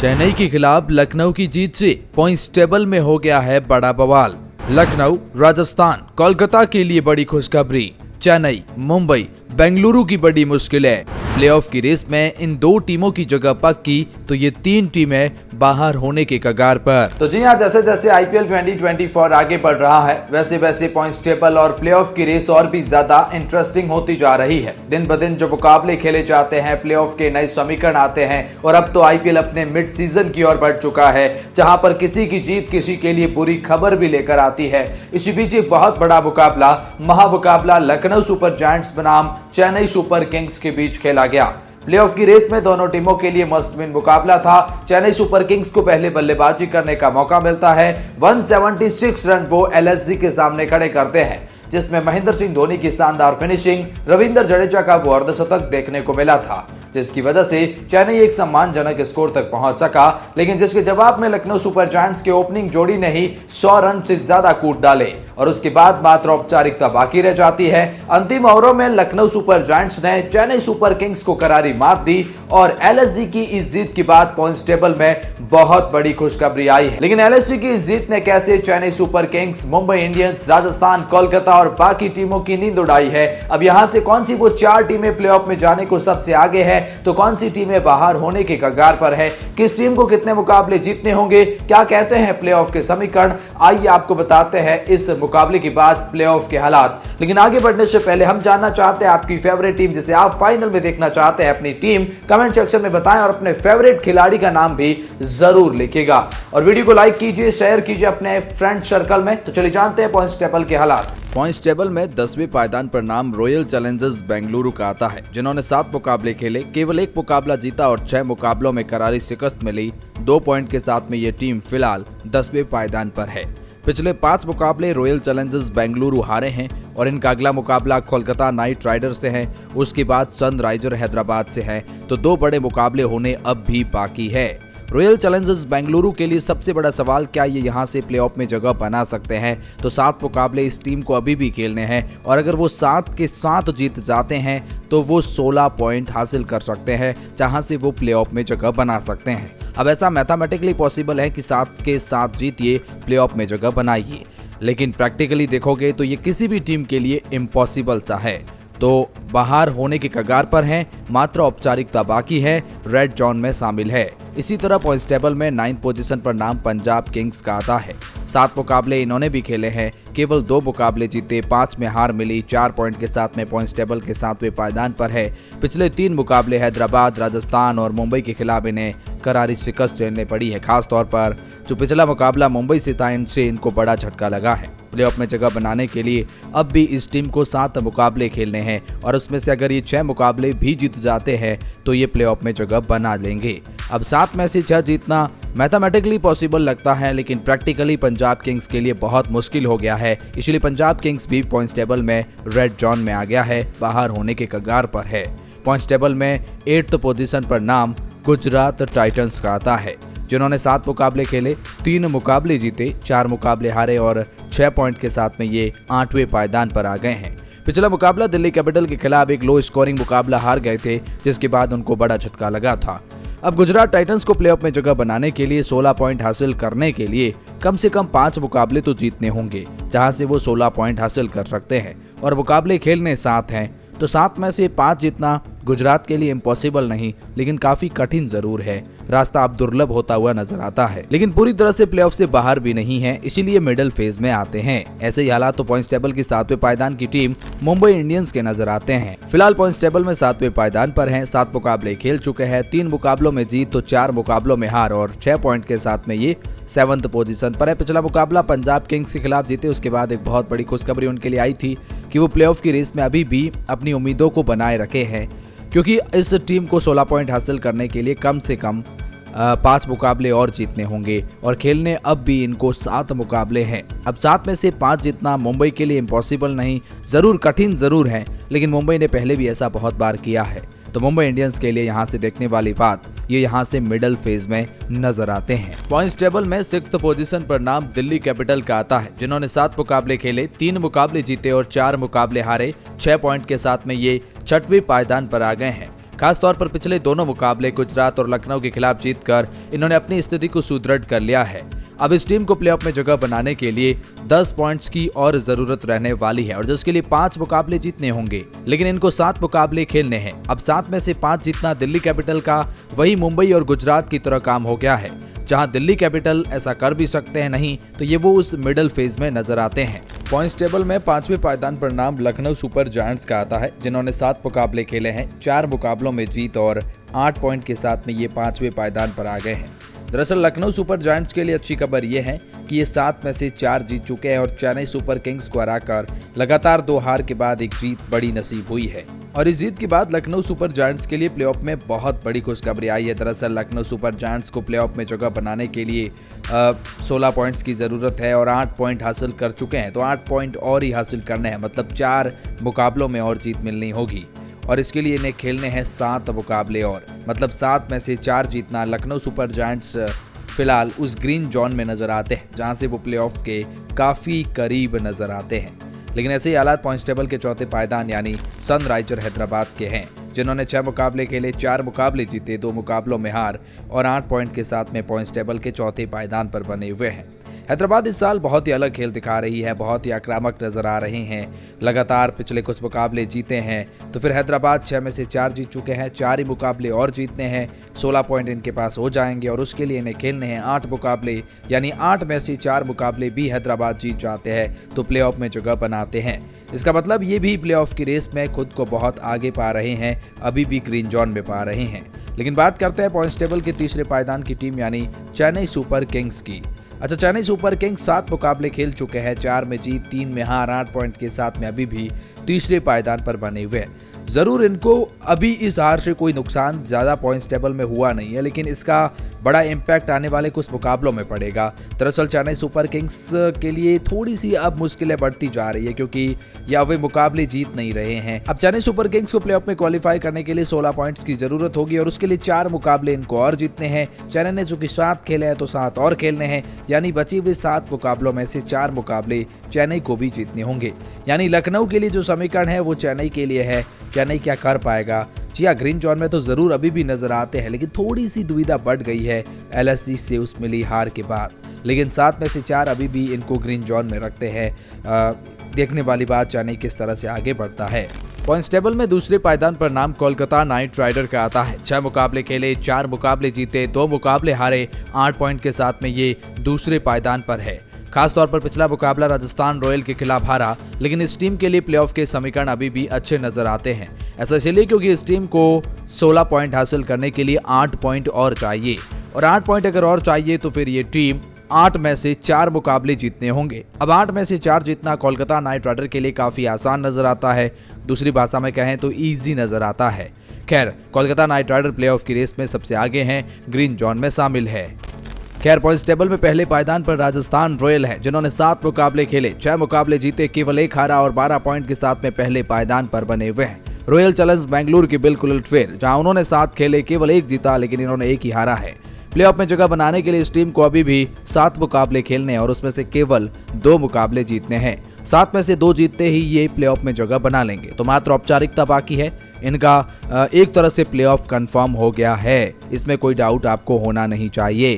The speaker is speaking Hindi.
चेन्नई के खिलाफ लखनऊ की जीत से पॉइंट्स टेबल में हो गया है बड़ा बवाल। लखनऊ, राजस्थान, कोलकाता के लिए बड़ी खुशखबरी। चेन्नई, मुंबई, बेंगलुरु की बड़ी मुश्किलें। प्लेऑफ की रेस में इन दो टीमों की जगह पक्की तो ये तीन टीमें बाहर होने के कगार पर। तो जी हाँ, जैसे जैसे आईपीएल 2024 आगे बढ़ रहा है वैसे वैसे पॉइंट्स टेबल और प्लेऑफ की रेस और भी ज्यादा इंटरेस्टिंग होती जा रही है। दिन ब दिन जो मुकाबले खेले जाते हैं, प्लेऑफ के नए समीकरण आते हैं और अब तो आईपीएल अपने मिड सीजन की ओर बढ़ चुका है, जहां पर किसी की जीत किसी के लिए बुरी खबर भी लेकर आती है। इसी बीच एक बहुत बड़ा मुकाबला, महामुकाबला लखनऊ सुपर जायंट्स बनाम चेन्नई सुपर किंग्स के बीच खेला गया। प्लेऑफ की रेस में दोनों टीमों के लिए मस्ट विन मुकाबला था। चेन्नई सुपर किंग्स को पहले बल्लेबाजी करने का मौका मिलता है। 176 रन वो एलएसजी के सामने खड़े करते हैं, जिसमें महेंद्र सिंह धोनी की शानदार फिनिशिंग, रविंद्र जडेजा का वो अर्धशतक देखने को मिला था, जिसकी वजह से चेन्नई एक सम्मानजनक स्कोर तक पहुंच सका। लेकिन जिसके जवाब में लखनऊ सुपर जायंट्स के ओपनिंग जोड़ी ने ही 100 रन से ज्यादा कूद डाले और उसके बाद मात्र औपचारिकता बाकी रह जाती है। अंतिम ओवरों में लखनऊ सुपर जायंट्स ने चेन्नई सुपर किंग्स को करारी मात दी और एलएसजी की इस जीत के बाद पॉइंट्स टेबल में बहुत बड़ी खुशखबरी आई है। लेकिन एलएसजी की इस जीत ने कैसे Chennai super Kings, Mumbai Indians, Rajasthan, Kolkata और बाकी टीमों की नींद उड़ाई है। अब यहां से कौन सी वो चार टीमें प्लेऑफ में जाने को सबसे आगे है, तो कौन सी टीमें बाहर होने के कगार पर है, किस टीम को कितने मुकाबले जीतने होंगे, क्या कहते हैं प्लेऑफ के समीकरण, आइए आपको बताते हैं इस मुकाबले के बाद प्लेऑफ के हालात। लेकिन आगे बढ़ने से पहले हम जानना चाहते हैं आपकी फेवरेट टीम जिसे आप फाइनल में देखना चाहते हैं, अपनी टीम कमेंट सेक्शन में बताएं और अपने फेवरेट खिलाड़ी का नाम भी जरूर लिखिएगा और वीडियो को लाइक कीजिए, शेयर कीजिए अपने फ्रेंड सर्कल में। तो चलिए जानते हैं पॉइंट्स टेबल के हालात। पॉइंट्स टेबल में 10वें पायदान पर नाम रॉयल चैलेंजर्स बेंगलुरु का आता है, जिन्होंने 7 मुकाबले खेले, केवल 1 मुकाबला जीता और 6 मुकाबलों में करारी शिकस्त मिली। 2 पॉइंट के साथ में ये टीम फिलहाल 10वें पायदान पर है। पिछले 5 मुकाबले रॉयल चैलेंजर्स बेंगलुरु हारे हैं और इनका अगला मुकाबला कोलकाता नाइट राइडर्स से है, उसके बाद सनराइजर हैदराबाद से है, तो 2 बड़े मुकाबले होने अब भी बाकी है। रॉयल चैलेंजर्स बेंगलुरु के लिए सबसे बड़ा सवाल, क्या ये यहां से प्लेऑफ में जगह बना सकते हैं? तो 7 मुकाबले इस टीम को अभी भी खेलने हैं और अगर वो 7 के 7 जीत जाते हैं तो वो 16 पॉइंट हासिल कर सकते हैं, जहां से वो प्लेऑफ में जगह बना सकते हैं। अब ऐसा मैथमेटिकली पॉसिबल है कि 7 के 7 जीतिए, प्लेऑफ में जगह बनाइए, लेकिन प्रैक्टिकली देखोगे तो ये किसी भी टीम के लिए इम्पॉसिबल सा है। तो बाहर होने के कगार पर हैं, मात्र औपचारिकता बाकी है, रेड जोन में शामिल है। इसी तरह पॉइंट्स टेबल में 9th पोजीशन पर नाम पंजाब किंग्स का आता है। 7 मुकाबले इन्होंने भी खेले हैं, केवल 2 मुकाबले जीते, 5 में हार मिली, 4 पॉइंट के साथ में पॉइंट्स टेबल के 7वें पायदान पर है। पिछले 3 मुकाबले हैदराबाद, राजस्थान और मुंबई के खिलाफ इन्हें करारी शिकस्त झेलनी पड़ी है। खास तौर पर जो पिछला मुकाबला मुंबई से था, इनसे इनको बड़ा झटका लगा है। प्लेऑफ में जगह बनाने के लिए अब भी इस टीम को 7 मुकाबले खेलने हैं और उसमें से अगर ये 6 मुकाबले भी जीत जाते हैं तो ये प्लेऑफ में जगह बना लेंगे। अब 7 में से 6 जीतना मैथमेटिकली पॉसिबल लगता है, लेकिन प्रैक्टिकली पंजाब किंग्स के लिए बहुत मुश्किल हो गया है। इसलिए पंजाब किंग्स भी पॉइंट्स टेबल में रेड जोन में आ गया है, बाहर होने के कगार पर है। पॉइंट्स टेबल में 8th पोजीशन पर नाम गुजरात टाइटंस का आता है, जिन्होंने 7 मुकाबले खेले, 3 मुकाबले जीते, 4 मुकाबले हारे और 6 पॉइंट के साथ में ये 8वें पायदान पर आ गए हैं। पिछला मुकाबला दिल्ली कैपिटल के खिलाफ एक लो स्कोरिंग मुकाबला हार गए थे, जिसके बाद उनको बड़ा झटका लगा था। अब गुजरात टाइटंस को प्लेऑफ में जगह बनाने के लिए 16 पॉइंट हासिल करने के लिए कम से कम 5 मुकाबले तो जीतने होंगे, जहां से वो 16 पॉइंट हासिल कर सकते हैं और मुकाबले खेलने 7 हैं, तो 7 में से 5 जीतना गुजरात के लिए इम्पॉसिबल नहीं, लेकिन काफी कठिन जरूर है। रास्ता अब दुर्लभ होता हुआ नजर आता है, लेकिन पूरी तरह से प्लेऑफ से बाहर भी नहीं है, इसीलिए मिडिल फेज में आते हैं। ऐसे ही हालात तो पॉइंट्स टेबल की 7वें पायदान की टीम मुंबई इंडियंस के नजर आते हैं। फिलहाल पॉइंट्स टेबल में 7वें पायदान पर हैं, 7 मुकाबले खेल चुके हैं, 3 मुकाबलों में जीत तो 4 मुकाबलों में हार और 6 पॉइंट के साथ में ये 7th पोजीशन पर है। पिछला मुकाबला पंजाब किंग्स के खिलाफ जीते, उसके बाद एक बहुत बड़ी खुशखबरी उनके लिए आई थी कि वो प्लेऑफ की रेस में अभी भी अपनी उम्मीदों को बनाए रखे हैं, क्योंकि इस टीम को 16 पॉइंट हासिल करने के लिए कम से कम 5 मुकाबले और जीतने होंगे और खेलने अब भी इनको 7 मुकाबले हैं। अब 7 में से 5 जीतना मुंबई के लिए इम्पॉसिबल नहीं, जरूर कठिन जरूर है, लेकिन मुंबई ने पहले भी ऐसा बहुत बार किया है। तो मुंबई इंडियंस के लिए यहाँ से देखने वाली बात, ये यहाँ से मिडिल फेज में नजर आते हैं। पॉइंट्स टेबल में 6th पोजीशन पर नाम दिल्ली कैपिटल का आता है, जिन्होंने 7 मुकाबले खेले, 3 मुकाबले जीते और 4 मुकाबले हारे, 6 पॉइंट के साथ में ये 6वें पायदान पर आ गए हैं। खासतौर पर पिछले दोनों मुकाबले गुजरात और लखनऊ के खिलाफ जीतकर इन्होंने अपनी स्थिति को सुदृढ़ कर लिया है। अब इस टीम को प्लेऑफ में जगह बनाने के लिए 10 पॉइंट्स की और जरूरत रहने वाली है और जिसके लिए 5 मुकाबले जीतने होंगे, लेकिन इनको 7 मुकाबले खेलने हैं। अब 7 में से 5 जीतना दिल्ली कैपिटल का वही मुंबई और गुजरात की तरह काम हो गया है, जहां दिल्ली कैपिटल ऐसा कर भी सकते हैं, नहीं तो ये वो उस मिडिल फेज में नजर आते हैं। पॉइंट्स टेबल में 5वें पायदान पर नाम लखनऊ सुपर जायंट्स का आता है, जिन्होंने 7 मुकाबले खेले हैं, 4 मुकाबलों में जीत और 8 पॉइंट के साथ में ये 5वें पायदान पर आ गए हैं। दरअसल लखनऊ सुपर जायंट्स के लिए अच्छी खबर ये है कि ये 7 में से 4 जीत चुके हैं और चेन्नई सुपर किंग्स को हराकर लगातार 2 हार के बाद एक जीत बड़ी नसीब हुई है। और इस जीत के बाद लखनऊ सुपर जायंट्स के लिए प्लेऑफ में बहुत बड़ी खुशखबरी आई है। दरअसल लखनऊ सुपर जायंट्स को प्लेऑफ में जगह बनाने के लिए 16 पॉइंट्स की ज़रूरत है और 8 पॉइंट हासिल कर चुके हैं, तो 8 पॉइंट और ही हासिल करने हैं, मतलब 4 मुकाबलों में और जीत मिलनी होगी और इसके लिए इन्हें खेलने हैं 7 मुकाबले और, मतलब 7 में से 4 जीतना। लखनऊ सुपर जायंट्स फिलहाल उस ग्रीन जोन में नजर आते हैं जहां से वो प्लेऑफ के काफ़ी करीब नजर आते हैं, लेकिन ऐसे ही हालात पॉइंट्स टेबल के चौथे पायदान यानी सनराइजर हैदराबाद के हैं, जिन्होंने 6 मुकाबले खेले, 4 मुकाबले जीते, 2 मुकाबलों में हार और 8 पॉइंट के साथ में पॉइंट्स टेबल के चौथे पायदान पर बने हुए हैं। हैदराबाद इस साल बहुत ही अलग खेल दिखा रही है, बहुत ही आक्रामक नजर आ रहे हैं, लगातार पिछले कुछ मुकाबले जीते हैं, तो फिर हैदराबाद 6 में से 4 जीत चुके हैं, 4 ही मुकाबले और जीतने हैं, 16 पॉइंट इनके पास हो जाएंगे और उसके लिए इन्हें खेलने हैं 8 मुकाबले, यानी 8 में से 4 मुकाबले भी हैदराबाद जीत जाते हैं तो प्लेऑफ में जगह बनाते हैं। इसका मतलब ये भी प्लेऑफ की रेस में खुद को बहुत आगे पा रहे हैं, अभी भी ग्रीन जोन में पा रहे हैं। लेकिन बात करते हैं पॉइंट्स टेबल के तीसरे पायदान की टीम यानी चेन्नई सुपर किंग्स की। अच्छा, चेन्नई सुपर किंग्स 7 मुकाबले खेल चुके हैं, 4 में जीत, 3 में हार, 8 पॉइंट के साथ में अभी भी तीसरे पायदान पर बने हुए हैं। ज़रूर इनको अभी इस हार से कोई नुकसान ज़्यादा पॉइंट्स टेबल में हुआ नहीं है, लेकिन इसका बड़ा इम्पैक्ट आने वाले कुछ मुकाबलों में पड़ेगा। दरअसल चेन्नई सुपर किंग्स के लिए थोड़ी सी अब मुश्किलें बढ़ती जा रही है क्योंकि या वे मुकाबले जीत नहीं रहे हैं। अब चेन्नई सुपर किंग्स को प्लेऑफ में क्वालिफाई करने के लिए 16 पॉइंट्स की जरूरत होगी और उसके लिए 4 मुकाबले इनको और जीतने हैं। चेन्नई ने चूंकि 7 खेले हैं तो 7 और खेलने हैं, यानी बचे हुए 7 मुकाबलों में से 4 मुकाबले चेन्नई को भी जीतने होंगे। यानी लखनऊ के लिए जो समीकरण है वो चेन्नई के लिए है। चेन्नई क्या कर पाएगा? जी हाँ, ग्रीन जोन में तो जरूर अभी भी नजर आते हैं, लेकिन थोड़ी सी दुविधा बढ़ गई है LSG से उस मिली हार के बाद, लेकिन 7 में से 4 अभी भी इनको ग्रीन जोन में रखते हैं। देखने वाली बात चेन्नई किस तरह से आगे बढ़ता है। पॉइंट्स टेबल में दूसरे पायदान पर नाम कोलकाता नाइट राइडर का आता है। 6 मुकाबले खेले, 4 मुकाबले जीते, 2 मुकाबले हारे, 8 पॉइंट के साथ में ये दूसरे पायदान पर है। खासतौर पर पिछला मुकाबला राजस्थान रॉयल के खिलाफ हारा, लेकिन इस टीम के लिए प्लेऑफ के समीकरण अभी भी अच्छे नजर आते हैं। ऐसा इसलिए क्योंकि इस टीम को 16 पॉइंट हासिल करने के लिए 8 पॉइंट और चाहिए और 8 पॉइंट अगर और चाहिए तो फिर ये टीम 8 में से 4 मुकाबले जीतने होंगे। अब 8 में से 4 जीतना कोलकाता नाइट राइडर के लिए काफी आसान नजर आता है, दूसरी भाषा में कहें तो ईजी नजर आता है। खैर, कोलकाता नाइट राइडर प्लेऑफ की रेस में सबसे आगे हैं, ग्रीन जोन में शामिल है। खैर, पॉइंट्स टेबल में पहले पायदान पर राजस्थान रॉयल है, जिन्होंने 7 मुकाबले खेले, 6 मुकाबले जीते, केवल 1 हारा और 12 पॉइंट के साथ में पहले पायदान पर बने हुए हैं। रॉयल चैलेंजर्स बेंगलुरु की बिल्कुल उलट फेर, जहां उन्होंने 7 खेले, केवल 1 जीता, लेकिन इन्होंने 1 ही हारा है। प्लेऑफ में जगह बनाने के लिए इस टीम को अभी भी 7 मुकाबले खेलने और उसमें से केवल 2 मुकाबले जीतने हैं। 7 में से 2 जीतते ही ये प्लेऑफ में जगह बना लेंगे, तो मात्र औपचारिकता बाकी है। इनका एक तरह से प्लेऑफ कंफर्म हो गया है, इसमें कोई डाउट आपको होना नहीं चाहिए।